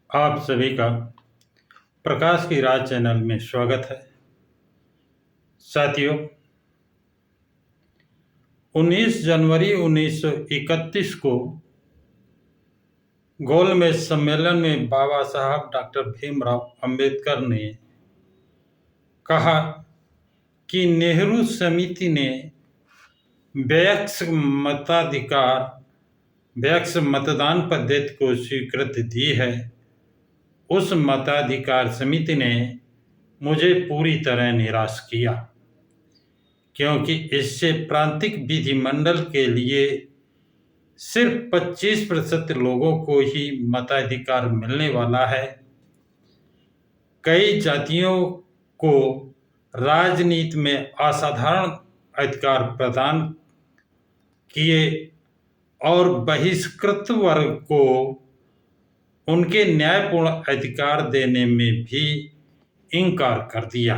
आप सभी का प्रकाश की राह चैनल में स्वागत है। साथियों, 19 जनवरी 1931 को गोलमेज सम्मेलन में बाबा साहब डॉक्टर भीमराव अंबेडकर ने कहा कि नेहरू समिति ने वयस्क मतदान पद्धति को स्वीकृति दी है। उस मताधिकार समिति ने मुझे पूरी तरह निराश किया, क्योंकि इससे प्रांतिक विधिमंडल के लिए सिर्फ 25% लोगों को ही मताधिकार मिलने वाला है। कई जातियों को राजनीति में असाधारण अधिकार प्रदान किए और बहिष्कृत वर्ग को उनके न्यायपूर्ण अधिकार देने में भी इनकार कर दिया,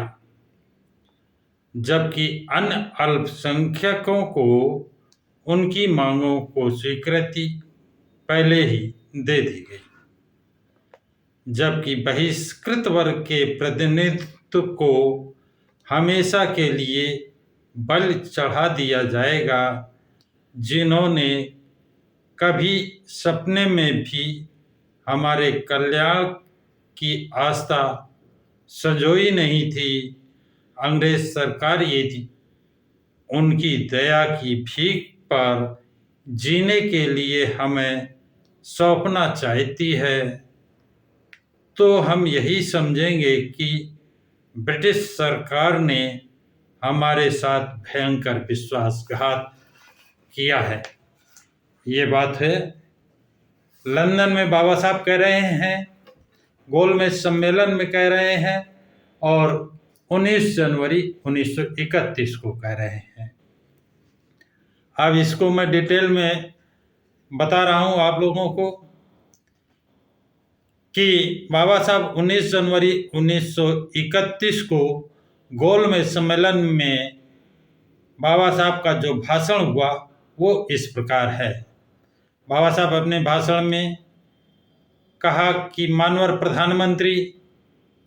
जबकि अन्य अल्पसंख्यकों को उनकी मांगों को स्वीकृति पहले ही दे दी गई, जबकि बहिष्कृत वर्ग के प्रतिनिधित्व को हमेशा के लिए बल चढ़ा दिया जाएगा, जिन्होंने कभी सपने में भी हमारे कल्याण की आस्था संजोई नहीं थी। अंग्रेज सरकार यदि उनकी दया की भीख पर जीने के लिए हमें सौंपना चाहती है, तो हम यही समझेंगे कि ब्रिटिश सरकार ने हमारे साथ भयंकर विश्वासघात किया है। ये बात है लंदन में बाबा साहब कह रहे हैं, गोलमेज सम्मेलन में कह रहे हैं और 19 जनवरी 1931 को कह रहे हैं। अब इसको मैं डिटेल में बता रहा हूं आप लोगों को कि बाबा साहब 19 जनवरी 1931 को गोलमेज सम्मेलन में बाबा साहब का जो भाषण हुआ वो इस प्रकार है। बाबा साहब अपने भाषण में कहा कि माननीय प्रधानमंत्री,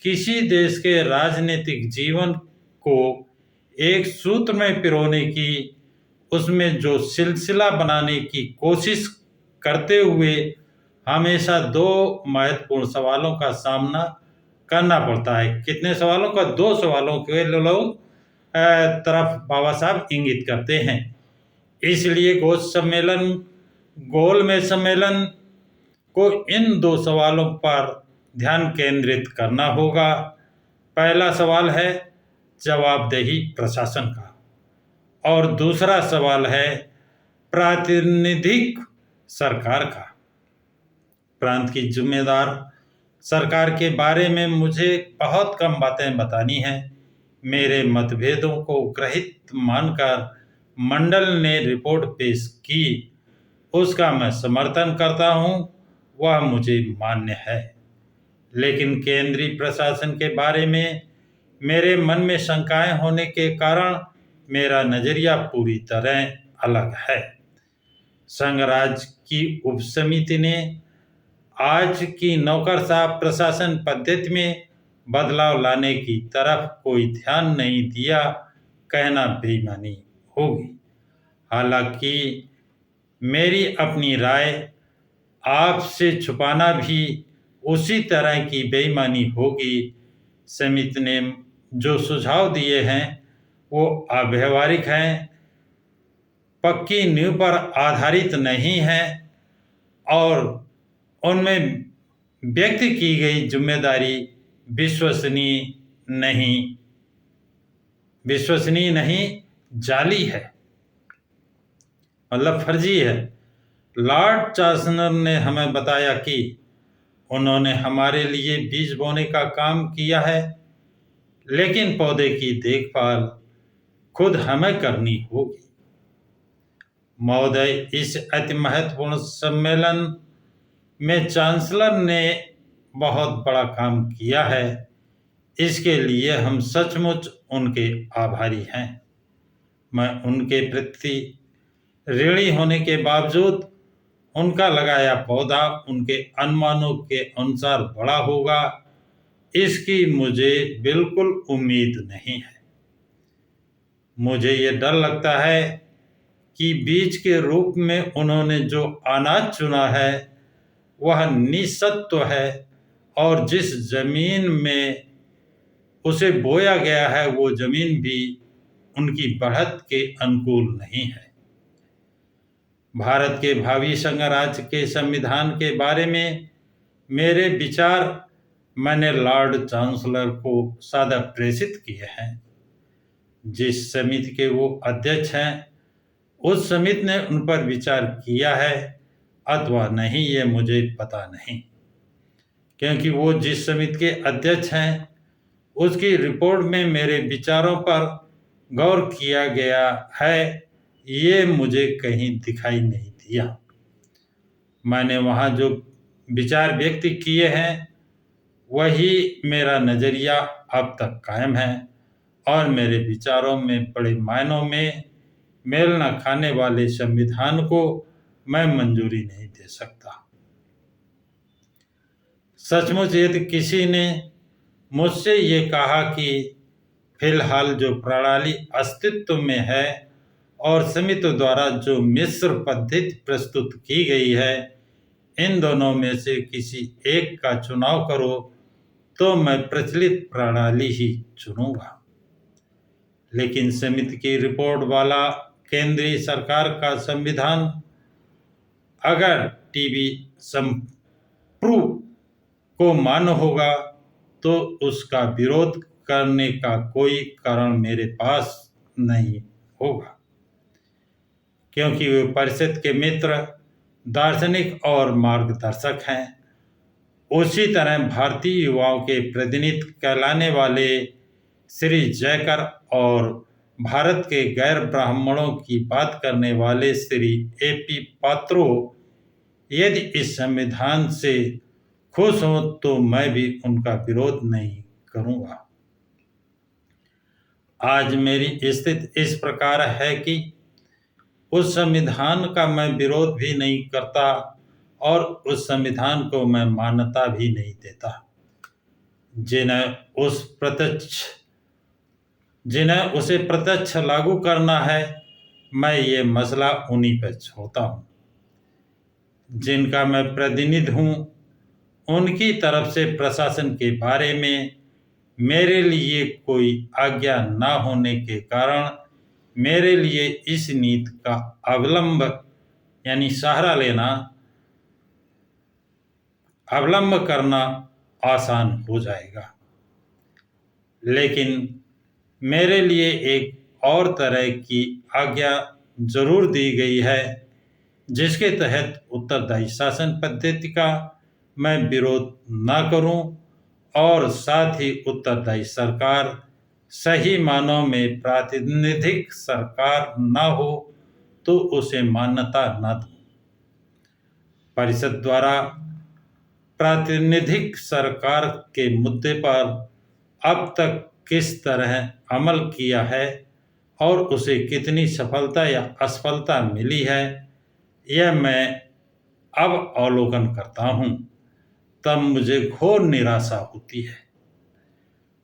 किसी देश के राजनीतिक जीवन को एक सूत्र में पिरोने की, उसमें जो सिलसिला बनाने की कोशिश करते हुए हमेशा दो महत्वपूर्ण सवालों का सामना करना पड़ता है। कितने सवालों का? 2 सवालों के लोग तरफ बाबा साहब इंगित करते हैं। इसलिए गोलमेज सम्मेलन को इन 2 सवालों पर ध्यान केंद्रित करना होगा। पहला सवाल है जवाबदेही प्रशासन का और दूसरा सवाल है प्रातिनिधिक सरकार का। प्रांत की जिम्मेदार सरकार के बारे में मुझे बहुत कम बातें बतानी हैं। मेरे मतभेदों को ग्रहित मानकर मंडल ने रिपोर्ट पेश की, उसका मैं समर्थन करता हूं, वह मुझे मान्य है। लेकिन केंद्रीय प्रशासन के बारे में मेरे मन में शंकाएं होने के कारण मेरा नजरिया पूरी तरह अलग है। संघ राज्य की उपसमिति ने आज की नौकरशाह प्रशासन पद्धति में बदलाव लाने की तरफ कोई ध्यान नहीं दिया, कहना बेईमानी होगी। हालांकि मेरी अपनी राय आपसे छुपाना भी उसी तरह की बेईमानी होगी। समिति ने जो सुझाव दिए हैं वो अव्यावहारिक हैं, पक्की नींव पर आधारित नहीं हैं और उनमें व्यक्त की गई जिम्मेदारी विश्वसनीय नहीं, जाली है, मतलब फर्जी है। लॉर्ड चांसलर ने हमें बताया कि उन्होंने हमारे लिए बीज बोने का काम किया है, लेकिन पौधे की देखभाल खुद हमें करनी होगी। महोदय, इस अति महत्वपूर्ण सम्मेलन में चांसलर ने बहुत बड़ा काम किया है, इसके लिए हम सचमुच उनके आभारी हैं। मैं उनके प्रति ऋणी होने के बावजूद उनका लगाया पौधा उनके अनुमानों के अनुसार बड़ा होगा, इसकी मुझे बिल्कुल उम्मीद नहीं है। मुझे ये डर लगता है कि बीज के रूप में उन्होंने जो अनाज चुना है वह निसत्व है, और जिस जमीन में उसे बोया गया है वो जमीन भी उनकी बढ़त के अनुकूल नहीं है। भारत के भावी संघराज्य के संविधान के बारे में मेरे विचार मैंने लॉर्ड चांसलर को सादा प्रेषित किए हैं। जिस समिति के वो अध्यक्ष हैं उस समिति ने उन पर विचार किया है अथवा नहीं ये मुझे पता नहीं, क्योंकि वो जिस समिति के अध्यक्ष हैं उसकी रिपोर्ट में मेरे विचारों पर गौर किया गया है, ये मुझे कहीं दिखाई नहीं दिया। मैंने वहाँ जो विचार व्यक्त किए हैं वही मेरा नज़रिया अब तक कायम है, और मेरे विचारों में बड़े मायनों में मेल न खाने वाले संविधान को मैं मंजूरी नहीं दे सकता। सचमुच यदि किसी ने मुझसे ये कहा कि फिलहाल जो प्रणाली अस्तित्व में है और समिति द्वारा जो मिश्र पद्धति प्रस्तुत की गई है, इन दोनों में से किसी एक का चुनाव करो, तो मैं प्रचलित प्रणाली ही चुनूंगा। लेकिन समिति की रिपोर्ट वाला केंद्रीय सरकार का संविधान अगर टीबी संप्रूव को मान्य होगा तो उसका विरोध करने का कोई कारण मेरे पास नहीं होगा, क्योंकि वे परिषद के मित्र, दार्शनिक और मार्गदर्शक हैं। उसी तरह भारतीय युवाओं के प्रतिनिधि कहलाने वाले श्री जयकर और भारत के गैर ब्राह्मणों की बात करने वाले श्री एपी पात्रो यदि इस संविधान से खुश हो तो मैं भी उनका विरोध नहीं करूंगा। आज मेरी स्थिति इस प्रकार है कि उस संविधान का मैं विरोध भी नहीं करता और उस संविधान को मैं मान्यता भी नहीं देता। जिन्हें उसे प्रत्यक्ष लागू करना है, मैं ये मसला उन्हीं पर छोड़ता हूँ। जिनका मैं प्रतिनिधि हूँ उनकी तरफ से प्रशासन के बारे में मेरे लिए कोई आज्ञा न होने के कारण मेरे लिए इस नीति का अवलंब यानी सहारा लेना अवलंब करना आसान हो जाएगा। लेकिन मेरे लिए एक और तरह की आज्ञा जरूर दी गई है, जिसके तहत उत्तरदायी शासन पद्धति का मैं विरोध न करूं और साथ ही उत्तरदायी सरकार सही मानों में प्रातिनिधिक सरकार न हो तो उसे मान्यता न दूं। परिषद द्वारा प्रातिनिधिक सरकार के मुद्दे पर अब तक किस तरह अमल किया है और उसे कितनी सफलता या असफलता मिली है, यह मैं अब अवलोकन करता हूँ, तब मुझे घोर निराशा होती है।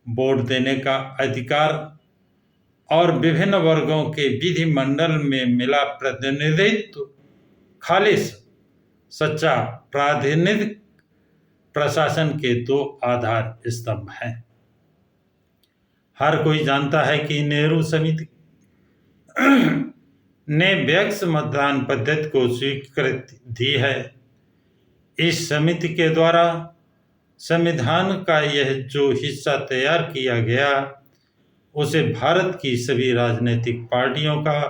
वोट देने का अधिकार और विभिन्न वर्गों के विधिमंडल में मिला प्रतिनिधित्व खालिस सच्चा प्रातिनिधिक प्रशासन के दो आधार स्तंभ हैं। हर कोई जानता है कि नेहरू समिति ने व्यक्ति मतदान पद्धति को स्वीकृति दी है। इस समिति के द्वारा संविधान का यह जो हिस्सा तैयार किया गया उसे भारत की सभी राजनीतिक पार्टियों का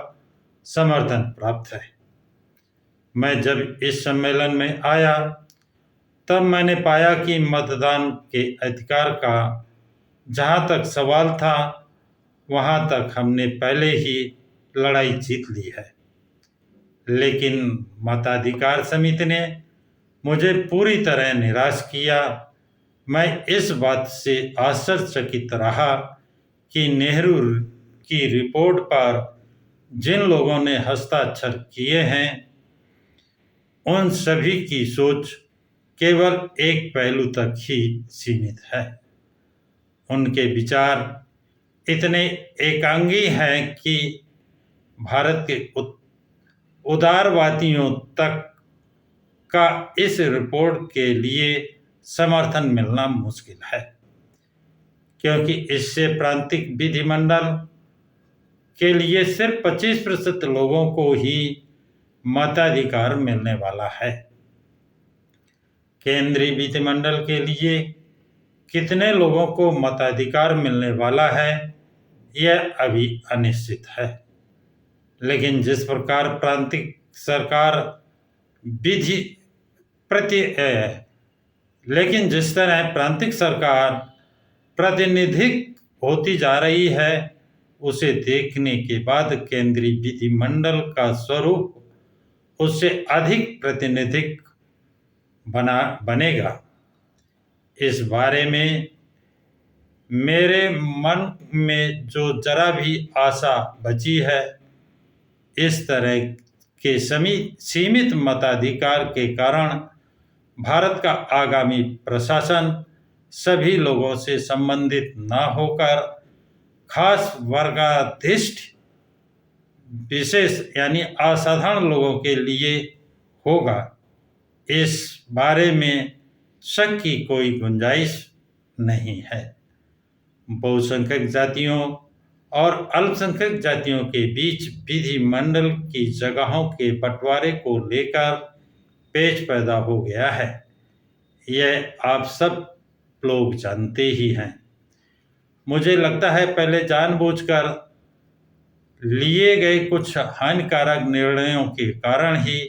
समर्थन प्राप्त है। मैं जब इस सम्मेलन में आया तब मैंने पाया कि मतदान के अधिकार का जहाँ तक सवाल था वहाँ तक हमने पहले ही लड़ाई जीत ली है। लेकिन मताधिकार समिति ने मुझे पूरी तरह निराश किया। मैं इस बात से आश्चर्यचकित रहा कि नेहरू की रिपोर्ट पर जिन लोगों ने हस्ताक्षर किए हैं उन सभी की सोच केवल एक पहलू तक ही सीमित है। उनके विचार इतने एकांगी हैं कि भारत के उदारवादियों तक का इस रिपोर्ट के लिए समर्थन मिलना मुश्किल है, क्योंकि इससे प्रांतीय विधिमंडल के लिए सिर्फ 25% लोगों को ही मताधिकार मिलने वाला है। केंद्रीय विधिमंडल के लिए कितने लोगों को मताधिकार मिलने वाला है, यह अभी अनिश्चित है। लेकिन जिस प्रकार प्रांतीय सरकार विधि प्रति लेकिन जिस तरह प्रांतीय सरकार प्रातिनिधिक होती जा रही है, उसे देखने के बाद केंद्रीय विधिमंडल का स्वरूप उससे अधिक प्रातिनिधिक बनेगा। इस बारे में मेरे मन में जो जरा भी आशा बची है, इस तरह के सीमित मताधिकार के कारण भारत का आगामी प्रशासन सभी लोगों से संबंधित न होकर खास वर्गाधिष्ठ विशेष यानी असाधारण लोगों के लिए होगा। इस बारे में शक की कोई गुंजाइश नहीं है। बहुसंख्यक जातियों और अल्पसंख्यक जातियों के बीच विधिमंडल की जगहों के बंटवारे को लेकर पेच पैदा हो गया है, यह आप सब लोग जानते ही हैं। मुझे लगता है पहले जानबूझकर लिए गए कुछ हानिकारक निर्णयों के कारण ही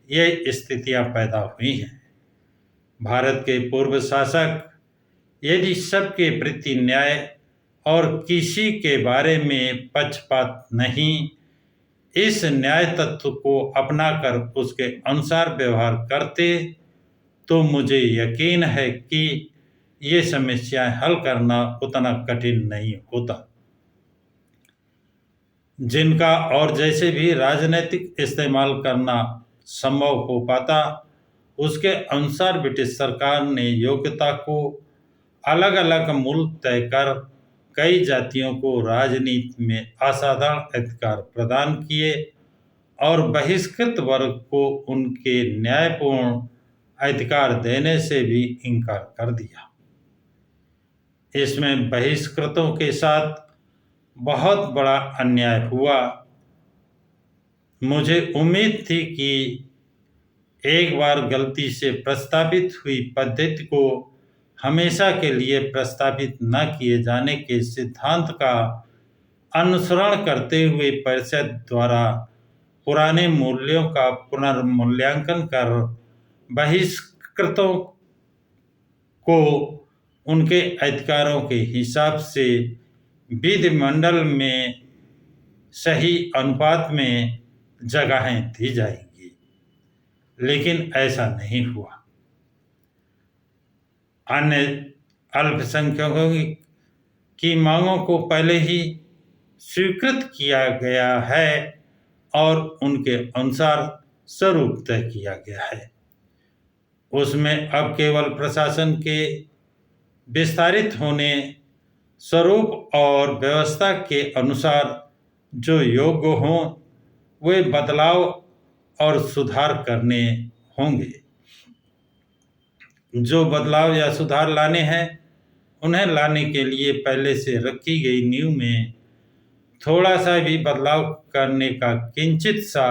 ये स्थितियां पैदा हुई हैं। भारत के पूर्व शासक यदि सबके प्रति न्याय और किसी के बारे में पक्षपात नहीं, इस न्याय तत्व को अपनाकर उसके अनुसार व्यवहार करते, तो मुझे यकीन है कि ये समस्याएं हल करना उतना कठिन नहीं होता। जिनका और जैसे भी राजनीतिक इस्तेमाल करना संभव हो पाता, उसके अनुसार ब्रिटिश सरकार ने योग्यता को अलग अलग मूल्य तय कर कई जातियों को राजनीति में असाधारण अधिकार प्रदान किए और बहिष्कृत वर्ग को उनके न्यायपूर्ण अधिकार देने से भी इनकार कर दिया। इसमें बहिष्कृतों के साथ बहुत बड़ा अन्याय हुआ। मुझे उम्मीद थी कि एक बार गलती से प्रस्तावित हुई पद्धति को हमेशा के लिए प्रस्तावित न किए जाने के सिद्धांत का अनुसरण करते हुए परिषद द्वारा पुराने मूल्यों का पुनर्मूल्यांकन कर बहिष्कृतों को उनके अधिकारों के हिसाब से विधिमंडल में सही अनुपात में जगहें दी जाएंगी, लेकिन ऐसा नहीं हुआ। अन्य अल्पसंख्यकों की मांगों को पहले ही स्वीकृत किया गया है और उनके अनुसार स्वरूप तय किया गया है। उसमें अब केवल प्रशासन के विस्तारित होने, स्वरूप और व्यवस्था के अनुसार जो योग्य हों, वे बदलाव और सुधार करने होंगे। जो बदलाव या सुधार लाने हैं, उन्हें लाने के लिए पहले से रखी गई नींव में थोड़ा सा भी बदलाव करने का किंचित सा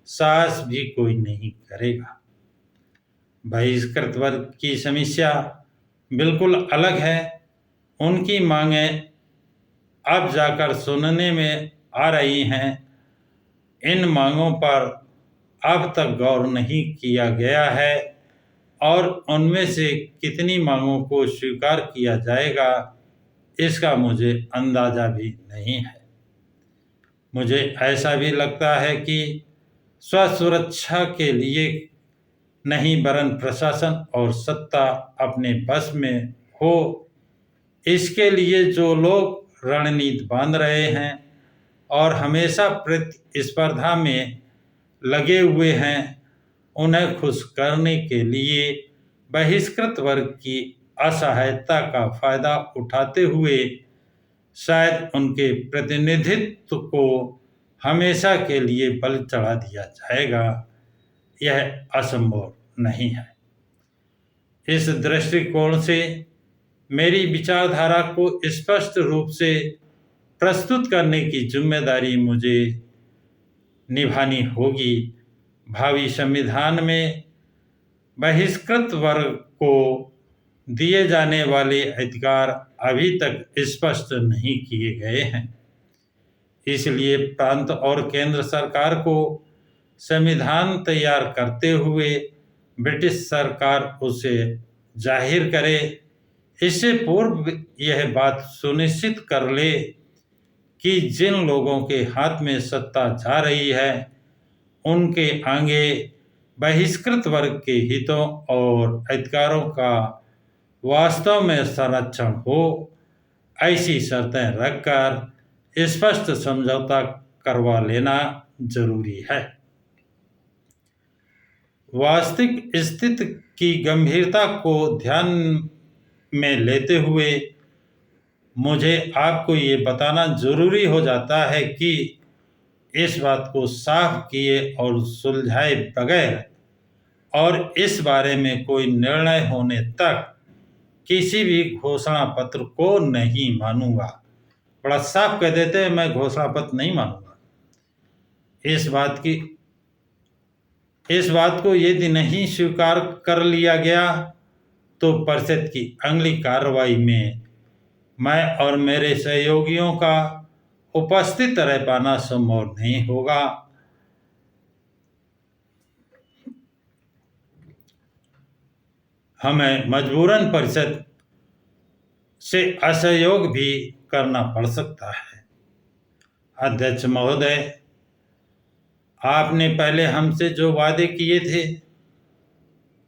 साहस भी कोई नहीं करेगा। बहिष्कृत वर्ग की समस्या बिल्कुल अलग है। उनकी मांगें अब जाकर सुनने में आ रही हैं। इन मांगों पर अब तक गौर नहीं किया गया है और उनमें से कितनी मांगों को स्वीकार किया जाएगा, इसका मुझे अंदाजा भी नहीं है। मुझे ऐसा भी लगता है कि स्वसुरक्षा के लिए नहीं, वरन प्रशासन और सत्ता अपने बस में हो, इसके लिए जो लोग रणनीति बांध रहे हैं और हमेशा प्रतिस्पर्धा में लगे हुए हैं, उन्हें खुश करने के लिए बहिष्कृत वर्ग की असहायता का फायदा उठाते हुए शायद उनके प्रतिनिधित्व को हमेशा के लिए बल चढ़ा दिया जाएगा, यह असंभव नहीं है। इस दृष्टिकोण से मेरी विचारधारा को स्पष्ट रूप से प्रस्तुत करने की जिम्मेदारी मुझे निभानी होगी। भावी संविधान में बहिष्कृत वर्ग को दिए जाने वाले अधिकार अभी तक स्पष्ट नहीं किए गए हैं। इसलिए प्रांत और केंद्र सरकार को संविधान तैयार करते हुए ब्रिटिश सरकार उसे जाहिर करे। इससे पूर्व यह बात सुनिश्चित कर ले कि जिन लोगों के हाथ में सत्ता जा रही है उनके आगे बहिष्कृत वर्ग के हितों और अधिकारों का वास्तव में संरक्षण हो, ऐसी शर्तें रखकर स्पष्ट समझौता करवा लेना जरूरी है। वास्तविक स्थिति की गंभीरता को ध्यान में लेते हुए मुझे आपको ये बताना जरूरी हो जाता है कि इस बात को साफ किए और सुलझाए बगैर और इस बारे में कोई निर्णय होने तक किसी भी घोषणा पत्र को नहीं मानूंगा। बड़ा साफ कह देते हैं, मैं घोषणा पत्र नहीं मानूंगा। इस बात को यदि नहीं स्वीकार कर लिया गया तो परिषद की अगली कार्रवाई में मैं और मेरे सहयोगियों का उपस्थित रह पाना संभव नहीं होगा। हमें मजबूरन परिषद से असहयोग भी करना पड़ सकता है। अध्यक्ष महोदय, आपने पहले हमसे जो वादे किए थे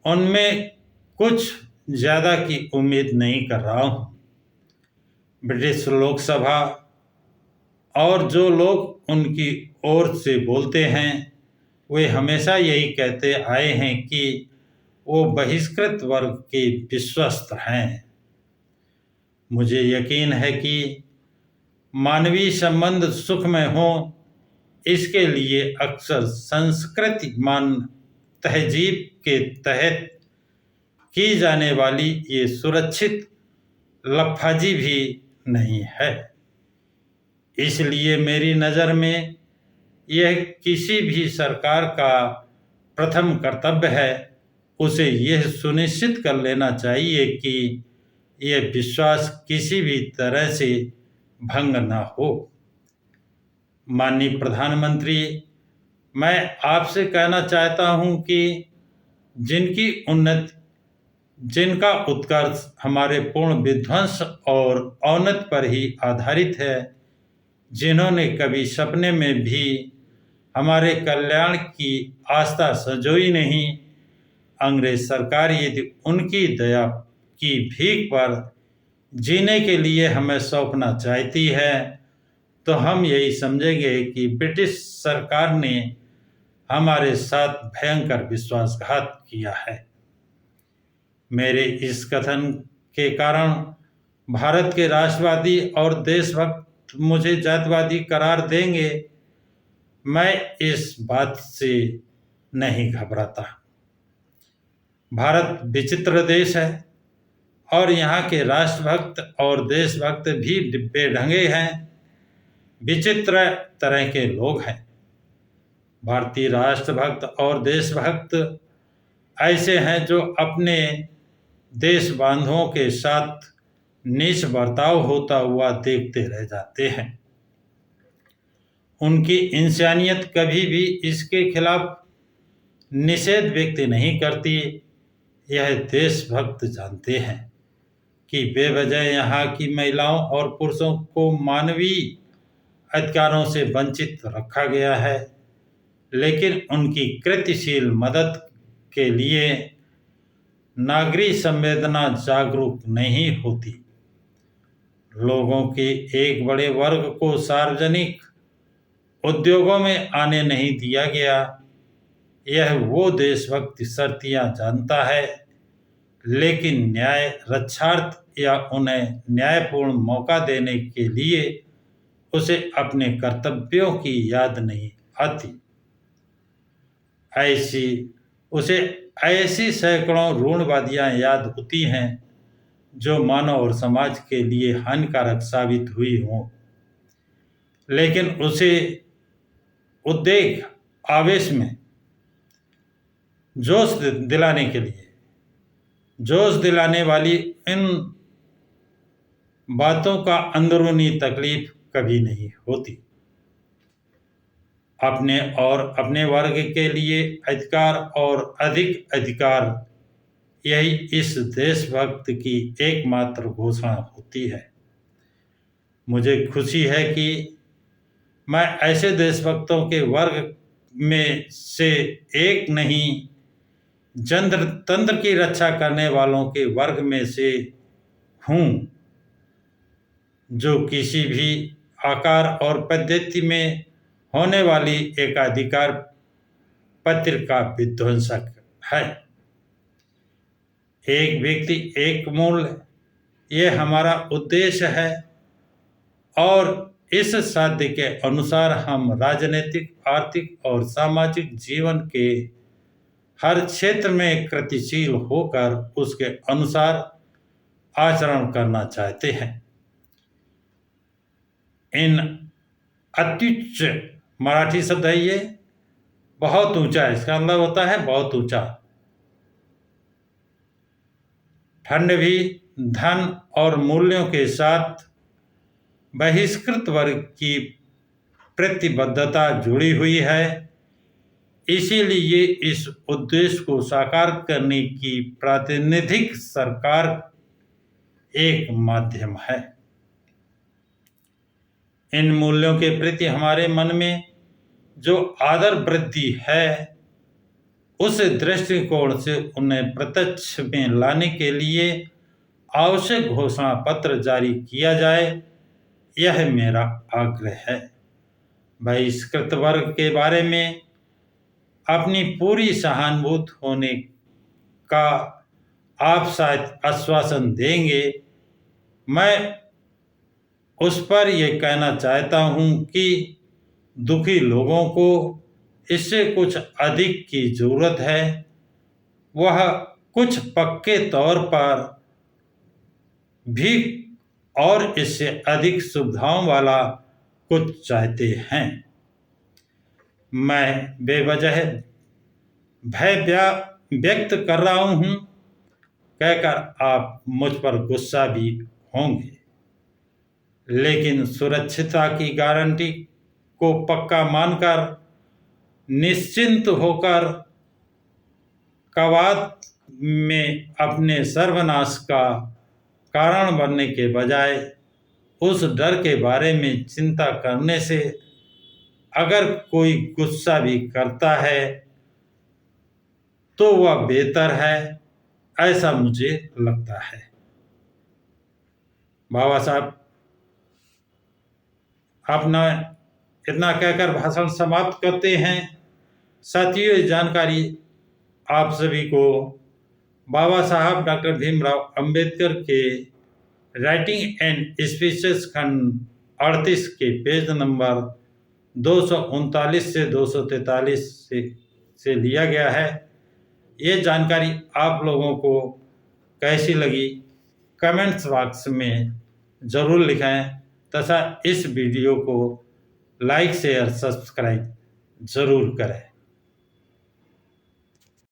उनमें कुछ ज़्यादा की उम्मीद नहीं कर रहा हूँ। ब्रिटिश लोकसभा और जो लोग उनकी ओर से बोलते हैं वे हमेशा यही कहते आए हैं कि वो बहिष्कृत वर्ग के विश्वस्त हैं। मुझे यकीन है कि मानवीय संबंध सुखमय हो, इसके लिए अक्सर संस्कृति मान तहजीब के तहत की जाने वाली ये सुरक्षित लफाजी भी नहीं है। इसलिए मेरी नज़र में यह किसी भी सरकार का प्रथम कर्तव्य है, उसे यह सुनिश्चित कर लेना चाहिए कि यह विश्वास किसी भी तरह से भंग न हो। माननीय प्रधानमंत्री, मैं आपसे कहना चाहता हूं कि जिनका उत्कर्ष हमारे पूर्ण विध्वंस और औन्नति पर ही आधारित है, जिन्होंने कभी सपने में भी हमारे कल्याण की आस्था संजोई नहीं, अंग्रेज सरकार यदि उनकी दया की भीख पर जीने के लिए हमें सौंपना चाहती है तो हम यही समझेंगे कि ब्रिटिश सरकार ने हमारे साथ भयंकर विश्वासघात किया है। मेरे इस कथन के कारण भारत के राष्ट्रवादी और देशभक्त मुझे जातिवादी करार देंगे, मैं इस बात से नहीं घबराता। भारत विचित्र देश है और यहाँ के राष्ट्रभक्त और देशभक्त भी बेढंगे हैं, विचित्र तरह के लोग हैं। भारतीय राष्ट्रभक्त और देशभक्त ऐसे हैं जो अपने देश बांधवों के साथ नीच बर्ताव होता हुआ देखते रह जाते हैं। उनकी इंसानियत कभी भी इसके खिलाफ निषेध व्यक्त नहीं करती। यह देशभक्त जानते हैं कि बेवजह यहाँ की महिलाओं और पुरुषों को मानवीय अधिकारों से वंचित रखा गया है, लेकिन उनकी कृत्यशील मदद के लिए नागरिक संवेदना जागरूक नहीं होती। लोगों के एक बड़े वर्ग को सार्वजनिक उद्योगों में आने नहीं दिया गया। यह वो देशभक्ति शर्तियाँ जानता है, लेकिन न्याय रक्षार्थ या उन्हें न्यायपूर्ण मौका देने के लिए उसे अपने कर्तव्यों की याद नहीं आती। उसे ऐसी सैकड़ों रूढ़िवादियाँ याद होती हैं जो मानव और समाज के लिए हानिकारक साबित हुई हों, लेकिन उसे उद्वेग आवेश में जोश दिलाने वाली इन बातों का अंदरूनी तकलीफ कभी नहीं होती। अपने और अपने वर्ग के लिए अधिकार और अधिक अधिकार, यही इस देशभक्त की एकमात्र घोषणा होती है। मुझे खुशी है कि मैं ऐसे देशभक्तों के वर्ग में से एक नहीं, जनतंत्र की रक्षा करने वालों के वर्ग में से हूँ, जो किसी भी आकार और पद्धति में होने वाली एकाधिकार पत्र का विध्वंसक है। एक व्यक्ति एक मूल्य, ये हमारा उद्देश्य है और इस साध्य के अनुसार हम राजनीतिक, आर्थिक और सामाजिक जीवन के हर क्षेत्र में कृतिशील होकर उसके अनुसार आचरण करना चाहते हैं। इन अत्युच्च मराठी शब्द है, ये बहुत ऊंचा है, इसका मतलब होता है बहुत ऊंचा। ठंड भी धन और मूल्यों के साथ बहिष्कृत वर्ग की प्रतिबद्धता जुड़ी हुई है। इसीलिए इस उद्देश्य को साकार करने की प्रातिनिधिक सरकार एक माध्यम है। इन मूल्यों के प्रति हमारे मन में जो आदर वृद्धि है, उस दृष्टिकोण से उन्हें प्रत्यक्ष में लाने के लिए आवश्यक घोषणा पत्र जारी किया जाए, यह मेरा आग्रह है। बहिष्कृत वर्ग के बारे में अपनी पूरी सहानुभूति होने का आप शायद आश्वासन देंगे। मैं उस पर यह कहना चाहता हूं कि दुखी लोगों को इससे कुछ अधिक की जरूरत है। वह कुछ पक्के तौर पर भी और इससे अधिक सुविधाओं वाला कुछ चाहते हैं। मैं बेवजह भय व्यक्त कर रहा हूं, कहकर आप मुझ पर गुस्सा भी होंगे, लेकिन सुरक्षितता की गारंटी को पक्का मानकर निश्चिंत होकर कवाद में अपने सर्वनाश का कारण बनने के बजाय उस डर के बारे में चिंता करने से अगर कोई गुस्सा भी करता है तो वह बेहतर है, ऐसा मुझे लगता है। बाबा साहब अपना इतना कहकर भाषण समाप्त करते हैं। साथियों, ये जानकारी आप सभी को बाबा साहब डॉक्टर भीमराव अंबेडकर के राइटिंग एंड स्पीचेस खंड 38 के पेज नंबर 239 से 243 से लिया गया है। ये जानकारी आप लोगों को कैसी लगी कमेंट्स बॉक्स में ज़रूर लिखें तथा इस वीडियो को लाइक शेयर सब्सक्राइब ज़रूर करें।